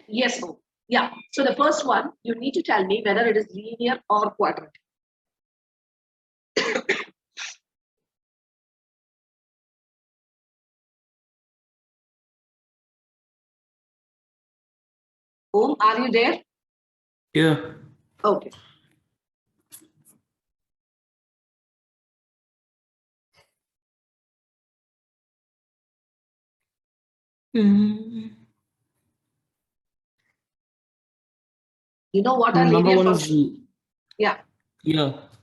Yes, no. Yeah. So the first one, you need to tell me whether it is linear or quadratic. Om, are you there? Yeah. Okay. Mm. You know what are Number linear one functions? is Yeah.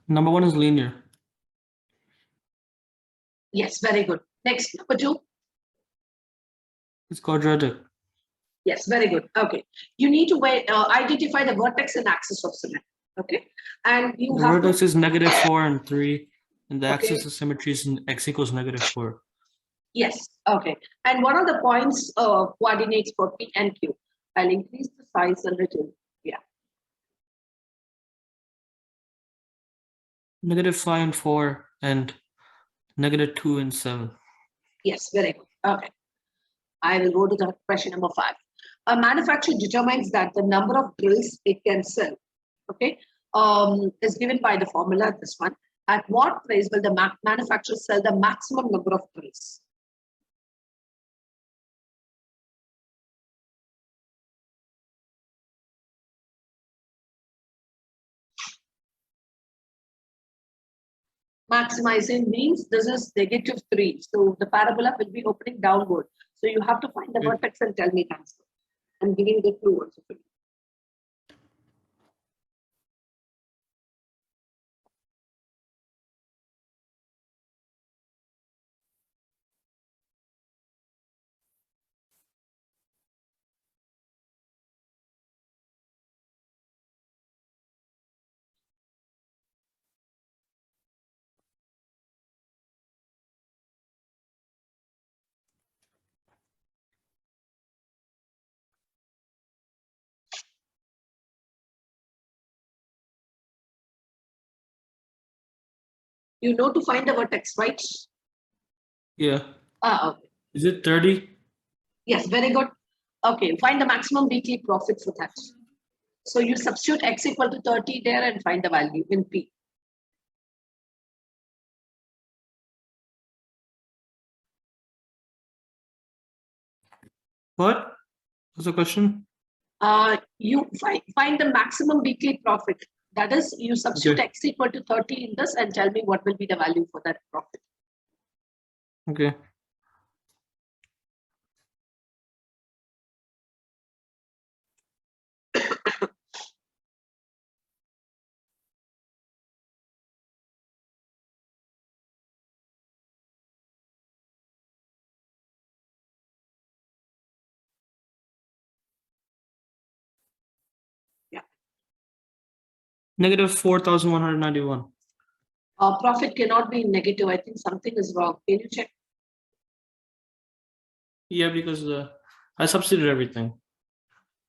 Number one is linear. Yes, very good. Next, number 2. It's quadratic. Yes, very good. Okay. You need to identify the vertex and axis of symmetry. Okay. And you The have vertex to, is -4 and 3, and the okay. axis of symmetry is x equals -4. Yes. Okay. And what are the points coordinates for P and Q? I'll increase the size a little. Yeah. -5 and 4 and -2 and 7. Yes, very good. Okay. I will go to the question number 5. A manufacturer determines that the number of drills it can sell, okay, is given by the formula, this one. At what price will the manufacturer sell the maximum number of drills? Maximizing means this is -3. So the parabola will be opening downward. So you have to find the vertex and tell me the answer. I'm giving the clue also for you. You know to find the vertex, right? Yeah. Okay. Is it 30? Yes, very good. Okay, find the maximum weekly profit for that. So you substitute x equal to 30 there and find the value in P. What? What's the question? You find the maximum weekly profit. That is, you substitute Okay. x equal to 30 in this and tell me what will be the value for that profit. Okay. Yeah. -4,191. Profit cannot be negative. I think something is wrong. Can you check? Yeah, because I substituted everything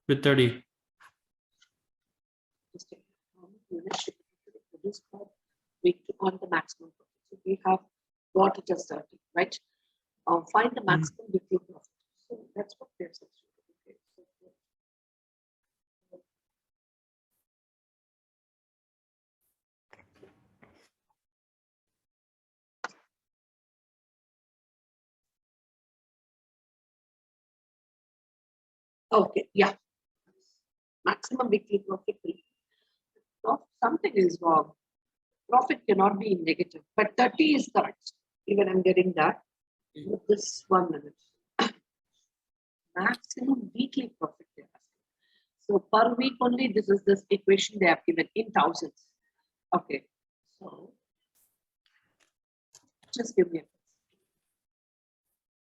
with 30. Just check. How many units should be produced per week to earn the maximum profit? So we have got it as 30, right? Find the maximum weekly profit. So that's what we have substituted. Okay. Okay, yeah. Maximum weekly profit will be. Something is wrong. Profit cannot be negative, but 30 is correct. Even I'm getting that. With this 1 minute. Maximum weekly profit they are asking. So per week only, this is this equation they have given in thousands. Okay. So just give me a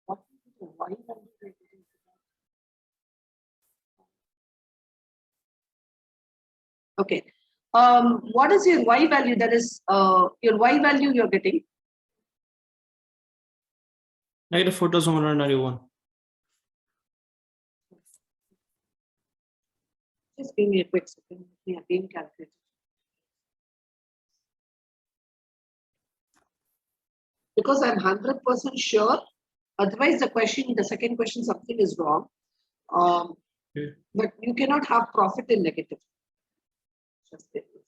what is the y value they are getting? Okay. What is your y value? That is your y value you're getting. -4,191. Just give me a quick second. Let me again calculate. Because I'm 100% sure. Otherwise, the second question, something is wrong. Yeah. But you cannot have profit in negative. Just wait a second.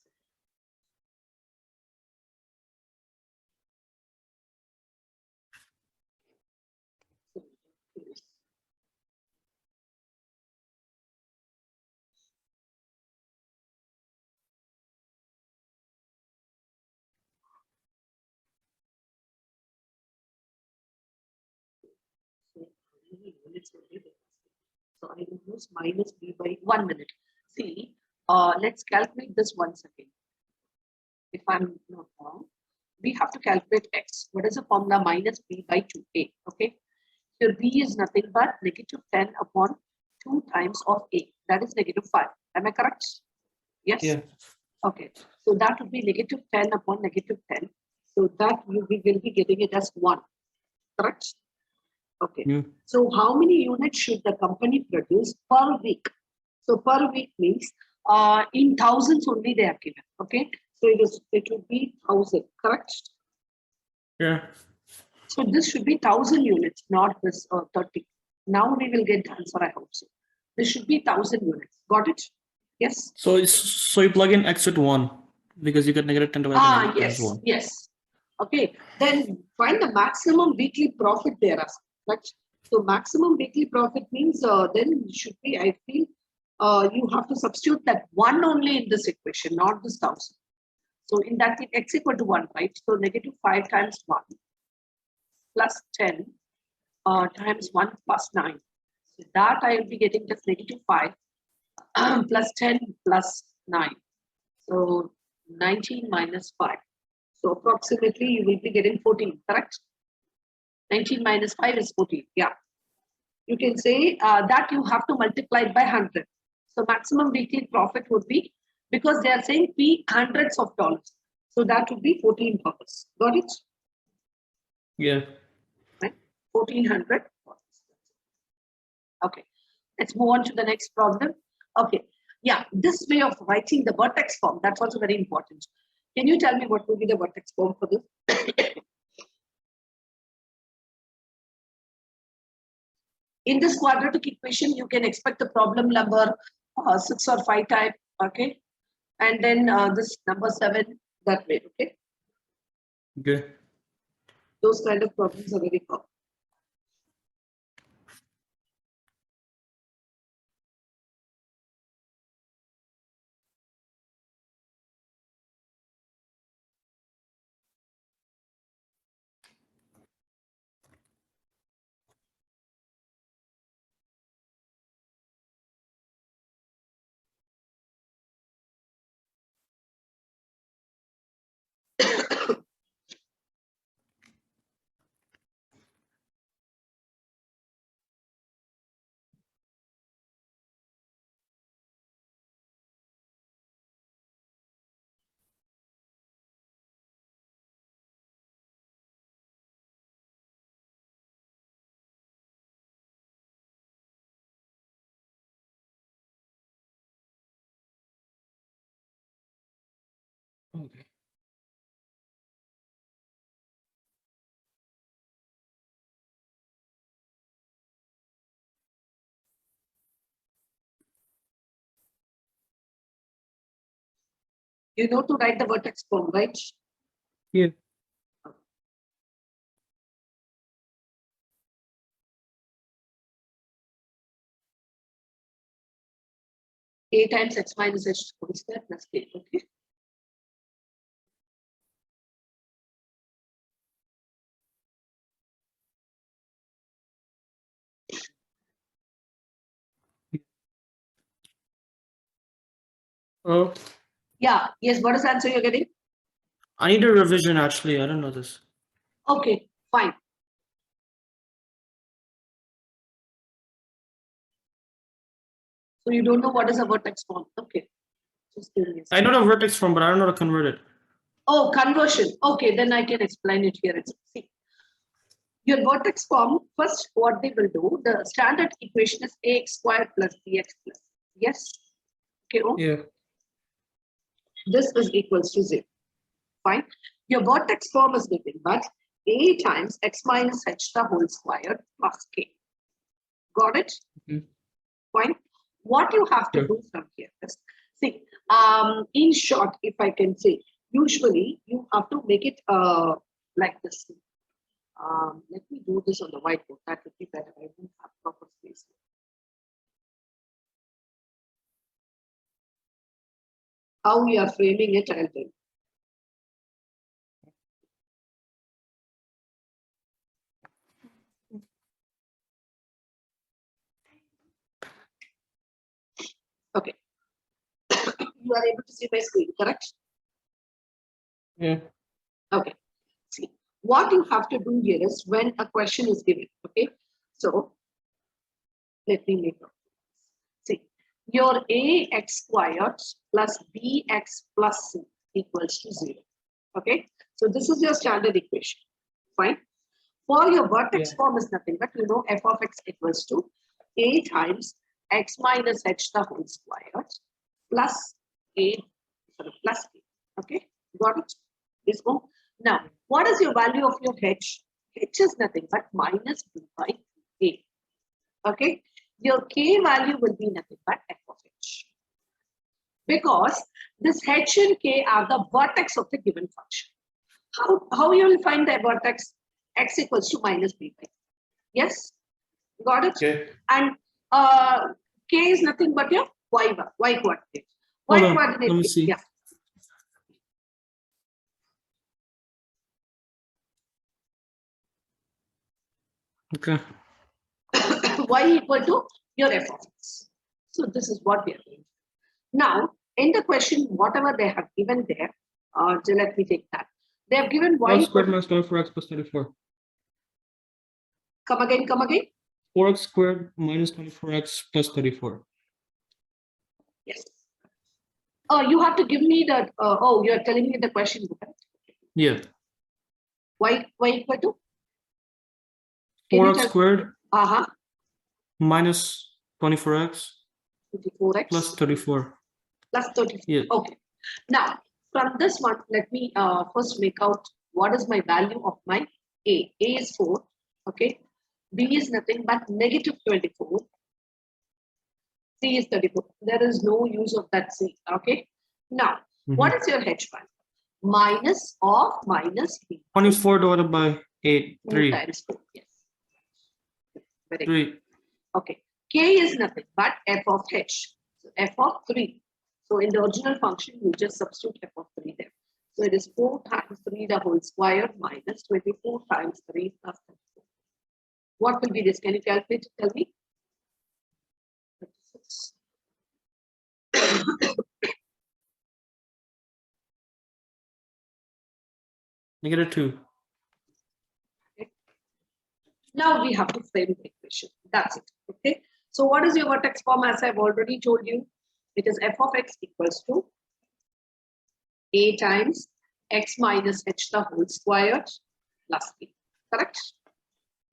So I will use minus b by 1 minute. See, let's calculate this once again. If I'm not wrong, we have to calculate x. What is the formula? Minus b by 2a. Okay. Here b is nothing but negative 10 upon 2 times of a. That is negative 5. Am I correct? Yes. Yeah. Okay. So that would be negative 10 upon negative 10. So that we will be getting it as 1. Correct? Okay. Yeah. So how many units should the company produce per week? So per week means in thousands only they are given. Okay. So it would be 1,000. Correct? Yeah. So this should be 1,000 units, not this 30. Now we will get the answer, I hope so. This should be 1,000 units. Got it? Yes. So you plug in x with 1 because you get negative 10 divided by negative 10 is Yes, 1. yes. Okay, then find the maximum weekly profit there. Right? So maximum weekly profit means then should be, I feel, you have to substitute that 1 only in this equation, not this 1,000. So in that case, x equal to 1, right? So negative 5 times 1 plus 10 times 1 plus 9. So that I will be getting just negative 5 plus 10 plus 9. So 19 minus 5. So approximately you will be getting 14, correct? 19 minus 5 is 14. Yeah. You can say that you have to multiply it by 100. So maximum weekly profit would be, because they are saying P hundreds of dollars. So that would be $14. Got it? Yeah. Right? 1,400. Okay. Let's move on to the next problem. Okay. Yeah, this way of writing the vertex form, that's also very important. Can you tell me what will be the vertex form for this? In this quadratic equation, you can expect the problem number 6 or 5 type, okay? And then this number 7, that way, okay? Okay. Those kind of problems are very common. Okay. You know to write the vertex form, right? Yeah. A times x minus h whole square plus k, okay? Oh, Yeah, yes, what is the answer you're getting? I need a revision actually. I don't know this. Okay, fine. So you don't know what is a vertex form. Okay. Just give me a I second. know the vertex form, but I don't know how to convert it. Oh, conversion. Okay, then I can explain it here. See, your vertex form, first what they will do, the standard equation is ax squared plus bx plus. Yes? Okay, oh, Yeah. this is equals to 0. Fine. Your vertex form is given, but a times x minus h the whole squared plus k. Got it? Mhm. Fine. What you have to Sure. do from here is, see, in short, if I can say, usually you have to make it like this. Let me do this on the whiteboard. That would be better. I don't have proper space. How we are framing it, I'll tell you. Okay. You are able to see my screen, correct? Yeah. Okay. See, what you have to do here is when a question is given, okay? So, let me make it. See, your ax squared plus bx plus c equals to 0. Okay? So, this is your standard equation. Fine. For your vertex form is nothing but, you know, f of x equals to a times x minus h the whole squared plus a, plus a. Okay? Got it? This one. Now, what is your value of your h? H is nothing but minus b by a. Okay? Your k value will be nothing but f of h. Because this h and k are the vertex of the given function. How you will find the vertex? X equals to minus b by. Yes? Got it? Okay. And k is nothing but your y coordinate. Y Hold on, coordinate. let me see. Yeah. Okay. Y equal to your f of x. So this is what we are doing. Now, in the question, whatever they have given there, so let me take that. They have given y 4x equal squared to, minus 24x plus 34. come again, come again. 4x squared minus 24x plus 34. Yes. You have to give me the, oh, you're telling me the question. Yeah. Y equal to? Can you 4x tell? squared Uh-huh. minus 24x 24x. plus 34. Plus 34. Yeah. Okay. Now, from this one, let me first make out what is my value of my A. A is 4. Okay. B is nothing but negative 24. C is 34. There is no use of that C. Okay. Now, what is your H value? Minus of minus B. 24 divided by 8. 2 3. times 4. Yes. Very good. 3. Okay. K is nothing but f of h. So f of 3. So in the original function, you just substitute f of 3 there. So it is 4 times 3 the whole square minus 24 times 3 plus 34. What will be this? Can you calculate it? Tell me. 36. Negative 2. Okay. Now we have to frame the equation. That's it. Okay. So what is your vertex form? As I've already told you, it is f of x equals to a times x minus h the whole squared plus b. Correct?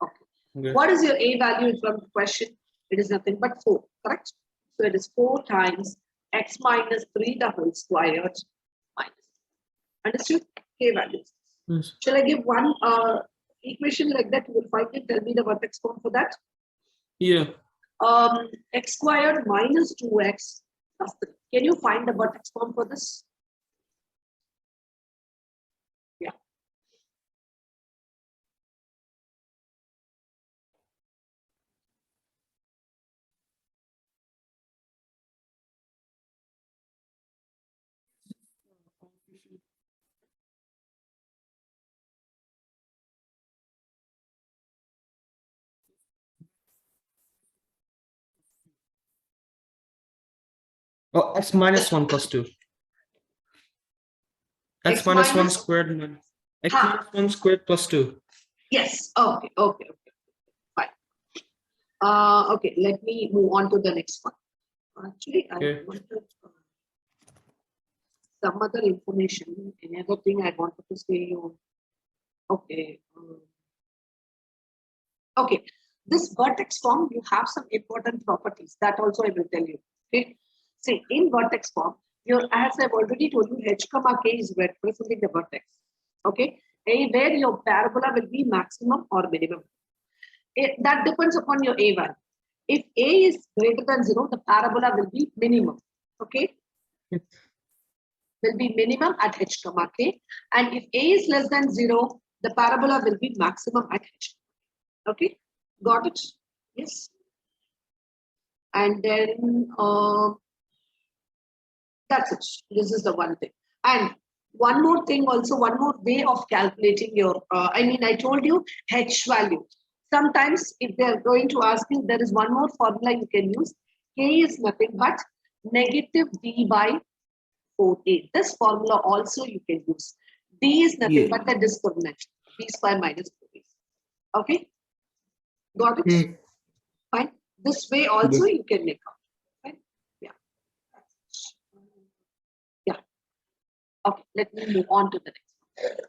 Okay. Okay. What is your a value from the question? It is nothing but 4. Correct? So it is 4 times x minus 3 the whole squared minus. Understood? K values. Yes. Shall I give one equation like that? You will find it. Tell me the vertex form for that. Yeah. X squared minus 2x plus 3. Can you find the vertex form for this? Yeah. Oh, x minus 1 plus 2. X minus 1 squared minus x minus 1 squared plus 2. Yes. Okay. Okay. Okay. Fine. Okay. Let me move on to the next one. Actually, I wanted some other information. Another thing I wanted to say. Okay. Okay. This vertex form, you have some important properties. That also I will tell you. Okay. See, in vertex form, as I've already told you, h comma k is representing the vertex. Okay. Where your parabola will be maximum or minimum. That depends upon your a value. If A is greater than 0, the parabola will be minimum. Okay. Will be minimum at h comma k. And if A is less than 0, the parabola will be maximum at h. Okay. Got it? Yes. And then that's it. This is the one thing. And one more thing also, one more way of calculating your, I told you H value. Sometimes if they are going to ask you, there is one more formula you can use. K is nothing but negative D by 4A. This formula also you can use. D is nothing but the discriminant. D square minus 4A. Okay? Got it? Fine. This way also you can make out. Fine? Yeah. Yeah. Okay, let me move on to the next one.